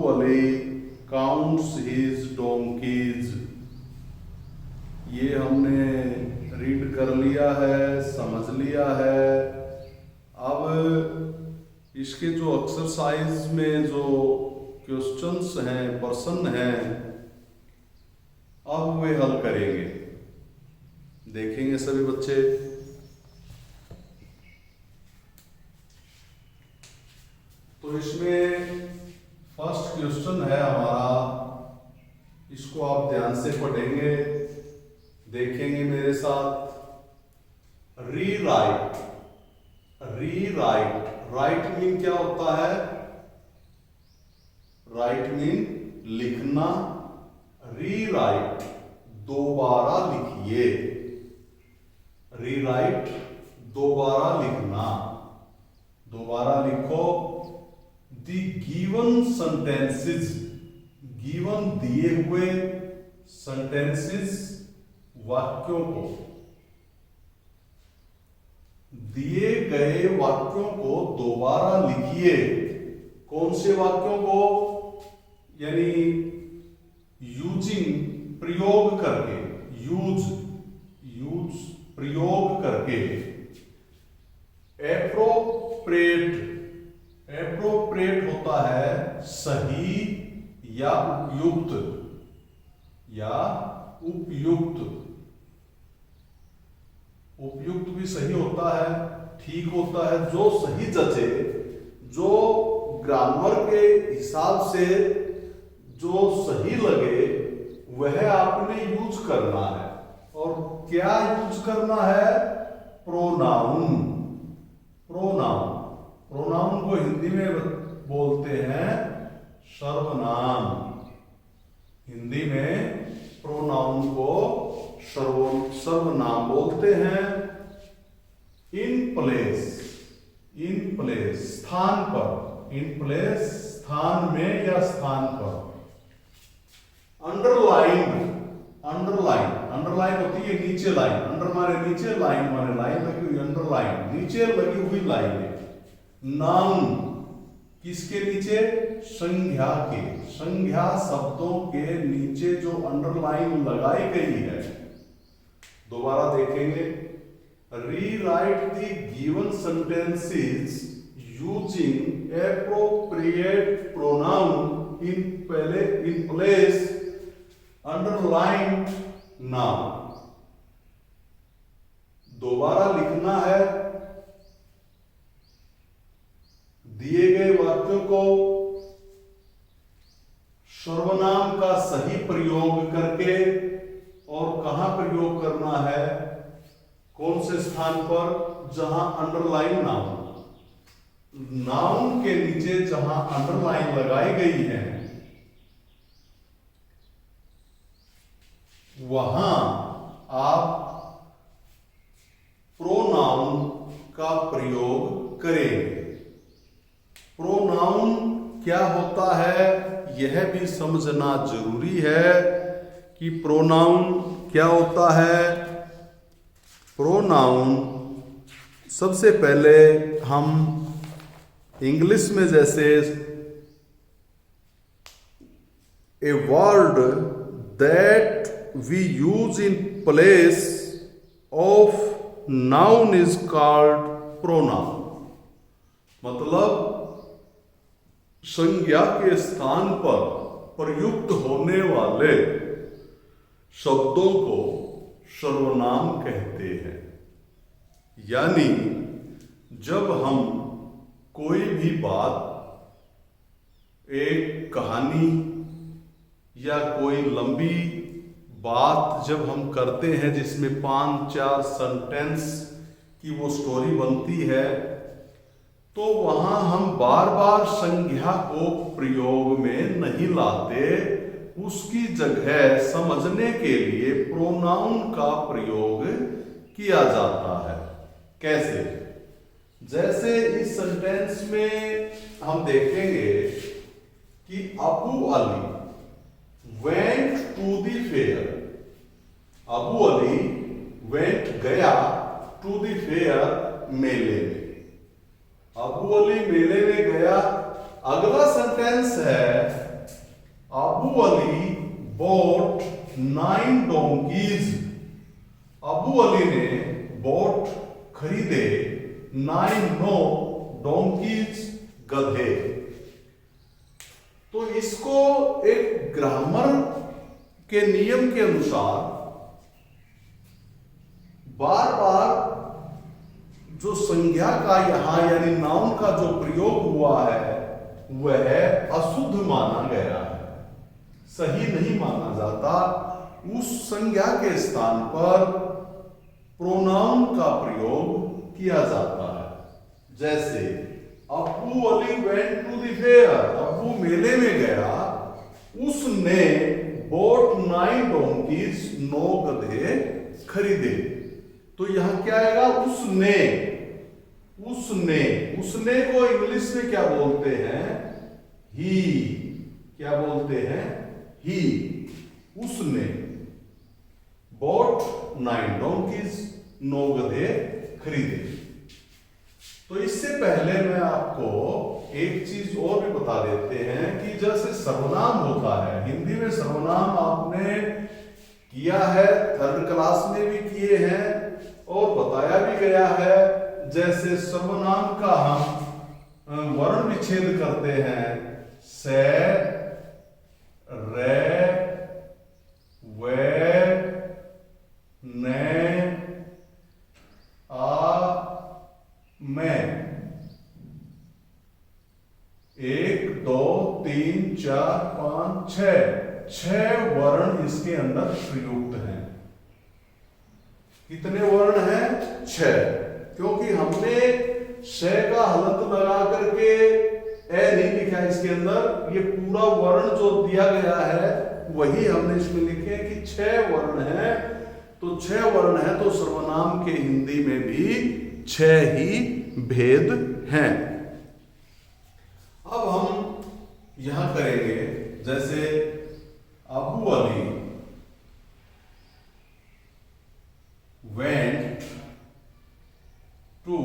Ali counts his donkeys। ये हमने read कर लिया है, समझ लिया है। अब इसके जो एक्सरसाइज में जो क्वेश्चंस हैं, प्रश्न हैं, अब वे हल करेंगे, देखेंगे सभी बच्चे। तो इसमें फर्स्ट क्वेश्चन है हमारा, इसको आप ध्यान से पढ़ेंगे, देखेंगे मेरे साथ। रीराइट, रीराइट, राइट मीन क्या होता है? राइट मीन लिखना। रीराइट दोबारा लिखिए, रीराइट दोबारा लिखना, दोबारा लिखो। द गिवन सेंटेंसेस, गिवन दिए हुए सेंटेंसेस वाक्यों को, दिए गए वाक्यों को दोबारा लिखिए। कौन से वाक्यों को? यानी यूजिंग, प्रयोग करके, यूज, यूज प्रयोग करके। एप्रोप्रिएट, एप्रोप्रिएट होता है सही या उपयुक्त, या उपयुक्त। उपयुक्त भी सही होता है, ठीक होता है, जो सही जचे, जो ग्रामर के हिसाब से जो सही लगे वह आपने यूज करना है। और क्या यूज करना है? प्रोनाउन। प्रोनाउन, प्रोनाउन को हिंदी में बोलते हैं सर्वनाम। हिंदी में प्रोनाउन को सर्वनाम बोलते हैं। इन प्लेस, इन प्लेस स्थान पर, इन प्लेस स्थान में या स्थान पर। अंडरलाइन, अंडरलाइन, अंडरलाइन होती है नीचे लाइन। अंडर माने नीचे, लाइन माने लाइन लगी हुई, अंडरलाइन नीचे लगी हुई लाइन है। नाउन किसके नीचे? संज्ञा के, संज्ञा शब्दों के नीचे जो अंडरलाइन लगाई गई है। दोबारा देखेंगे। Rewrite the given sentences using appropriate pronoun in place underline noun. दोबारा लिखना है दिए गए वाक्यों को सर्वनाम का सही प्रयोग करके। और कहां प्रयोग करना है? कौन से स्थान पर? जहां अंडरलाइन नाउन, नाउन के नीचे जहां अंडरलाइन लगाई गई है वहां आप प्रोनाउन का प्रयोग करेंगे। प्रोनाउन क्या होता है यह भी समझना जरूरी है कि प्रोनाउन क्या होता है। प्रोनाउन सबसे पहले हम इंग्लिश में जैसे a word that we use in place of noun is called pronoun. मतलब संज्ञा के स्थान पर प्रयुक्त होने वाले शब्दों को सर्वनाम कहते हैं। यानी जब हम कोई भी बात, एक कहानी या कोई लंबी बात जब हम करते हैं जिसमें 5-4 सेंटेंस की वो स्टोरी बनती है, तो वहां हम बार बार संज्ञा को प्रयोग में नहीं लाते। उसकी जगह समझने के लिए प्रोनाउन का प्रयोग किया जाता है। कैसे? जैसे इस सेंटेंस में हम देखेंगे कि Abu Ali went to the fair. Abu Ali went गया टू द फेयर मेले में। अबू अली मेले में गया। अगला सेंटेंस है अबू अली bought 9 donkeys. अबू अली ने bought खरीदे 9 donkeys गधे। तो इसको एक ग्रामर के नियम के अनुसार बार बार जो संज्ञा का यहां यानी नाउन का जो प्रयोग हुआ है वह अशुद्ध माना गया है, सही नहीं माना जाता। उस संज्ञा के स्थान पर प्रोनाउन का प्रयोग किया जाता है। जैसे Abu Ali went to the fair, Abu मेले में गया, उसने bought 9 donkeys 9 गधे खरीदे। तो यहां क्या आएगा? उसने। उसने को इंग्लिश में क्या बोलते हैं? ही। क्या बोलते हैं? ही। उसने bought 9 donkeys 9 गधे खरीदे। तो इससे पहले मैं आपको एक चीज और भी बता देते हैं कि जैसे सर्वनाम होता है, हिंदी में सर्वनाम आपने किया है, 3rd क्लास में भी किए हैं और बताया भी गया है। जैसे सर्वनाम का हम वर्ण विच्छेद करते हैं, से, रे, वे, ने, आ, मैं। 1 2 3 4 5 6 वर्ण इसके अंदर प्रयुक्त हैं। कितने वर्ण हैं? 6। क्योंकि हमने श का हलंत लगा करके ए नहीं लिखा इसके अंदर, ये पूरा वर्ण जो दिया गया है वही हमने इसमें लिखे कि 6 वर्ण हैं। तो 6 वर्ण है तो सर्वनाम के हिंदी में भी 6 ही भेद हैं। अब हम यहां करेंगे, जैसे Abu Ali went to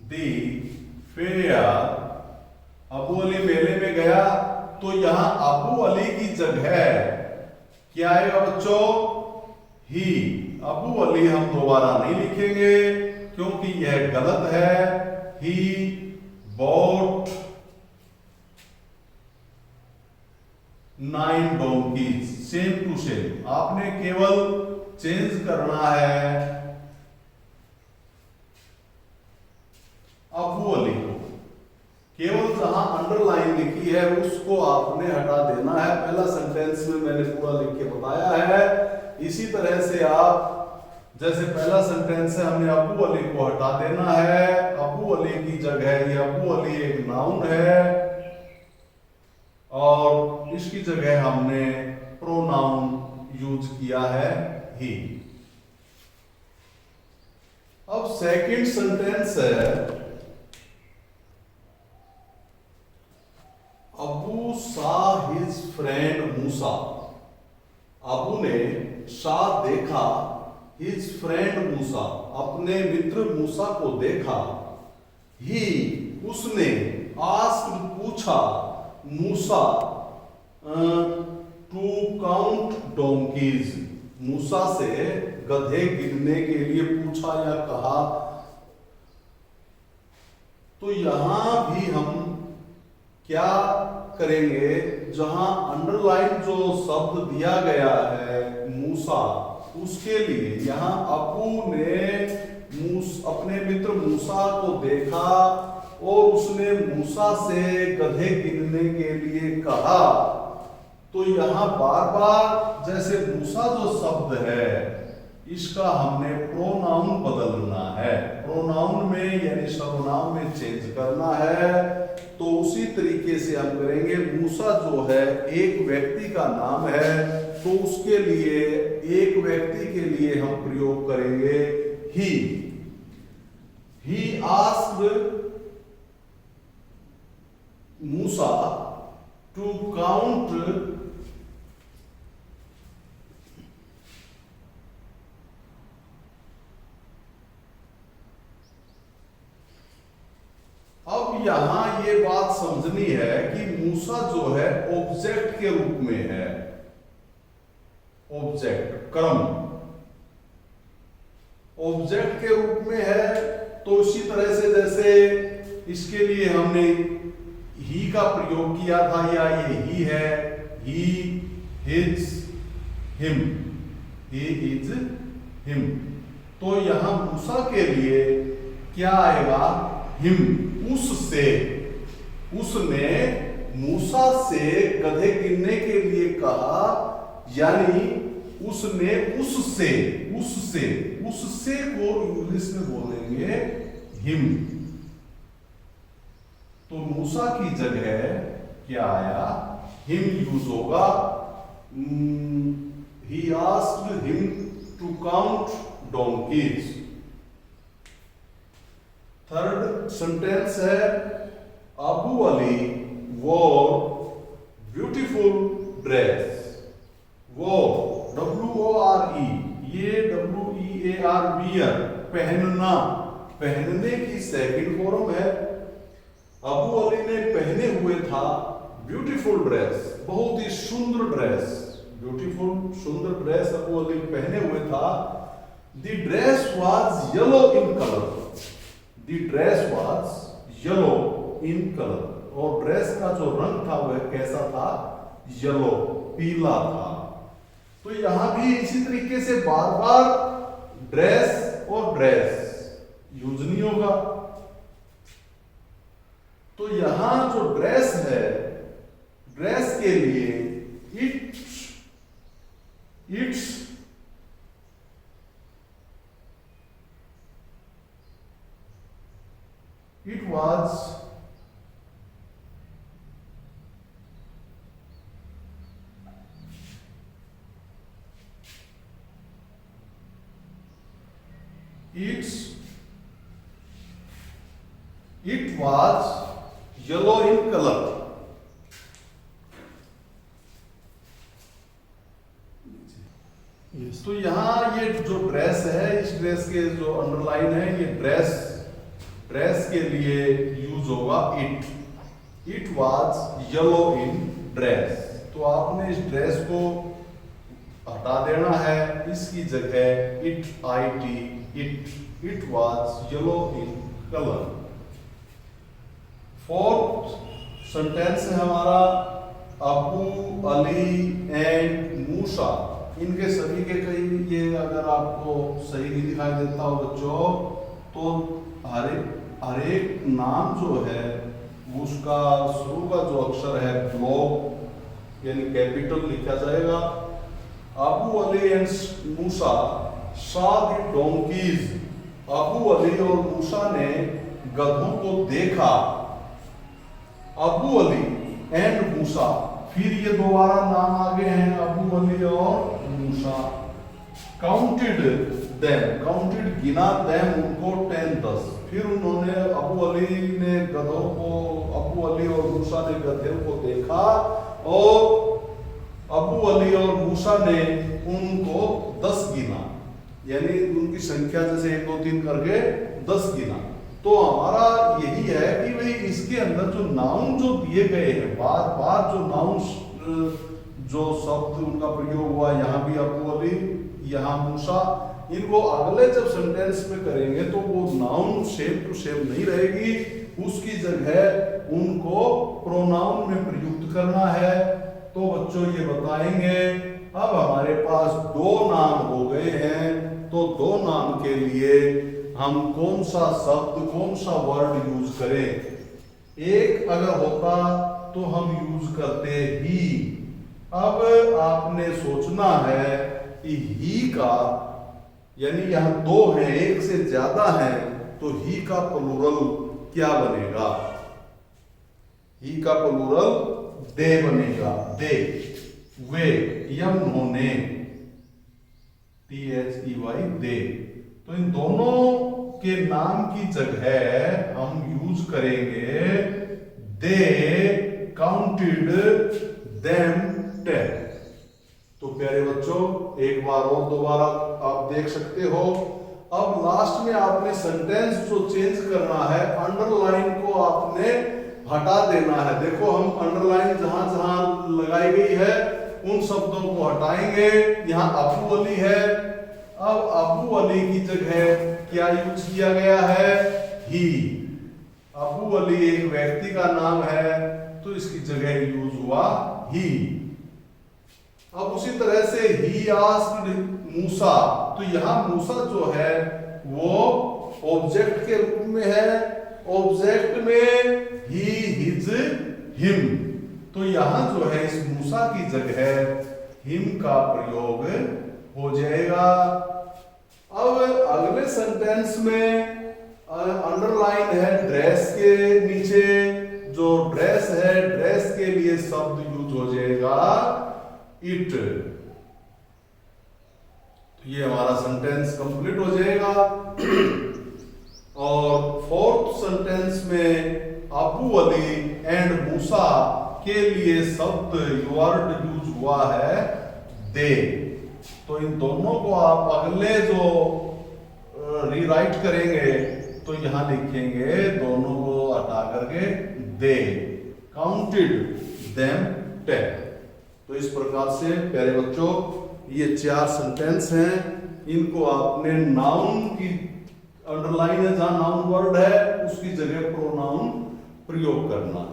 the fair, Abu Ali मेले में गया। तो यहां अबू अली की जगह क्या आएगा बच्चों? ही। अबू अली हम दोबारा नहीं लिखेंगे क्योंकि यह गलत है। He bought 9 donkeys, same to same. आपने केवल चेंज करना है अबू अली को, केवल जहां अंडरलाइन लिखी है उसको आपने हटा देना है। पहला सेंटेंस में मैंने पूरा लिख के बताया है। इसी तरह से आप, जैसे पहला सेंटेंस है, हमने अबू अली को हटा देना है। अबू अली की जगह, ये अबू अली एक नाउन है और इसकी जगह हमने प्रोनाउन यूज किया है ही। अब सेकंड सेंटेंस है, अबू सा हिज फ्रेंड मूसा। अबू ने सा देखा, हिज फ्रेंड मूसा, अपने मित्र मूसा को देखा। ही उसने, आस्क्ड पूछा, मूसा टू काउंट डोंकीज, मूसा से गधे गिनने के लिए पूछा या कहा। तो यहां भी हम क्या करेंगे? जहां अंडरलाइन जो शब्द दिया गया है मूसा, उसके लिए यहां अबू ने अपने मित्र मूसा को देखा और उसने मूसा से गधे गिनने के लिए कहा। तो यहां बार बार जैसे मूसा जो शब्द है इसका हमने प्रोनाउन बदलना है, प्रोनाउन में यानी सर्वनाम में चेंज करना है। तो उसी तरीके से हम करेंगे। मूसा जो है एक व्यक्ति का नाम है, तो उसके लिए एक व्यक्ति के लिए हम प्रयोग करेंगे ही। He asked Musa to count अब यहां ये बात समझनी है कि मूसा मूसा जो है ऑब्जेक्ट के रूप में है, ऑब्जेक्ट कर्म ऑब्जेक्ट के रूप में है। तो इसी तरह से जैसे इसके लिए हमने ही का प्रयोग किया था, या ये ही है, he his him, he is him. तो यहां मूसा के लिए क्या आएगा, हिम, उससे, उसने मूसा से गधे गिनने के लिए कहा, यानी उसने उससे, उससे, उससे को इंग्लिश में बोलेंगे हिम। तो मूसा की जगह क्या आया, हिम यूज होगा। He asked him to count donkeys। Third sentence है, Abu Ali wore beautiful dress. wore, WORE, ये WEAR, वियर, पहनना, पहनने की सेकंड फॉर्म है। अबू अली ने पहने हुए था ब्यूटीफुल ड्रेस, बहुत ही सुंदर ड्रेस, ब्यूटीफुल सुंदर ड्रेस अबू अली पहने हुए था। The dress was yellow in colour, the dress was yellow in colour, और ड्रेस का जो रंग था वह कैसा था, येलो, पीला था। तो यहां भी इसी तरीके से बार बार ड्रेस और ड्रेस यूज नहीं होगा। तो यहां जो ड्रेस है, ड्रेस के लिए it's, it was it was yellow in color। तो यहां ये जो ड्रेस है, इस ड्रेस के जो अंडरलाइन है, ये ड्रेस, ड्रेस के लिए यूज होगा it, it was yellow in dress. तो आपने इस ड्रेस को हटा देना है, इसकी जगह it, it was yellow in colour. Fourth sentence है हमारा, अबू अली एंड मूसा। इनके सभी के कई, ये अगर आपको सही नहीं दिखाई देता हो बच्चों, तो हर एक नाम जो है उसका शुरू का जो अक्षर है ब्लॉक यानी कैपिटल लिखा जाएगा। Abu Ali and Musa saw the donkey's, Abu Ali और मूसा ने गधों को देखा। अबू अली एंड मूसा, फिर ये दोबारा नाम आगे हैं अबू अली और मूसा। काउंटेड देम, काउंटेड गिना, देम उनको 10-10। फिर उन्होंने, अबू अली ने गधों को, अबू अली और मूसा ने गधे को देखा, और अबू अली और मूसा ने उनको 10 गिना, यानी उनकी संख्या जैसे 1 2 3 करके 10 गिना। तो हमारा यही है कि भाई इसके अंदर जो नाउन जो दिए गए हैं, बार बार जो नाउन जो शब्द उनका प्रयोग हुआ, यहाँ भी अबू अली, यहाँ मूसा, इनको अगले जब सेंटेंस में करेंगे तो वो नाउन सेम टू सेम नहीं रहेगी, उसकी जगह उनको प्रोनाउन में प्रयुक्त करना है। तो बच्चों ये बताएंगे। अब हमारे पास 2 नाम हो गए हैं, तो 2 नाम के लिए हम कौन सा शब्द, कौन सा वर्ड यूज करें। एक अगर होता तो हम यूज करते ही। अब आपने सोचना है कि ही का, यानी यहां 2 है, एक से ज्यादा है, तो ही का प्लूरल क्या बनेगा? ही का प्लूरल दे बनेगा, दे, वे, यम होने, THEY, दे। तो इन दोनों के नाम की जगह हम यूज करेंगे दे काउंटेड देम 10। तो प्यारे बच्चों, एक बार और दोबारा आप देख सकते हो। अब लास्ट में आपने सेंटेंस जो चेंज करना है, अंडरलाइन को आपने हटा देना है। देखो हम अंडरलाइन जहां जहां लगाई गई है उन शब्दों को हटाएंगे। यहाँ अबू अली है, अब अबू अली की जगह क्या यूज किया गया है? ही। अबू अली एक व्यक्ति का नाम है तो इसकी जगह यूज हुआ ही। अब उसी तरह से ही आस्क्ड मूसा, तो यहां मूसा जो है वो ऑब्जेक्ट के रूप में है। ऑब्जेक्ट में ही, हिज, हिम, तो यहां जो है इस मूसा की जगह हिम का प्रयोग हो जाएगा। अब अगले सेंटेंस में अंडरलाइन है ड्रेस के नीचे, जो ड्रेस है ड्रेस के लिए शब्द यूज हो जाएगा इट। तो ये हमारा सेंटेंस कंप्लीट हो जाएगा। और फोर्थ सेंटेंस में अबू अली एंड मूसा के लिए शब्द वर्ड यूज हुआ है दे। तो इन दोनों को आप अगले जो रीराइट करेंगे तो यहां लिखेंगे दोनों को हटा करके दे काउंटेड देम 10। तो इस प्रकार से प्यारे बच्चों ये 4 सेंटेंस हैं, इनको आपने नाउन की अंडरलाइन है जहां नाउन वर्ड है उसकी जगह प्रोनाउन प्रयोग करना।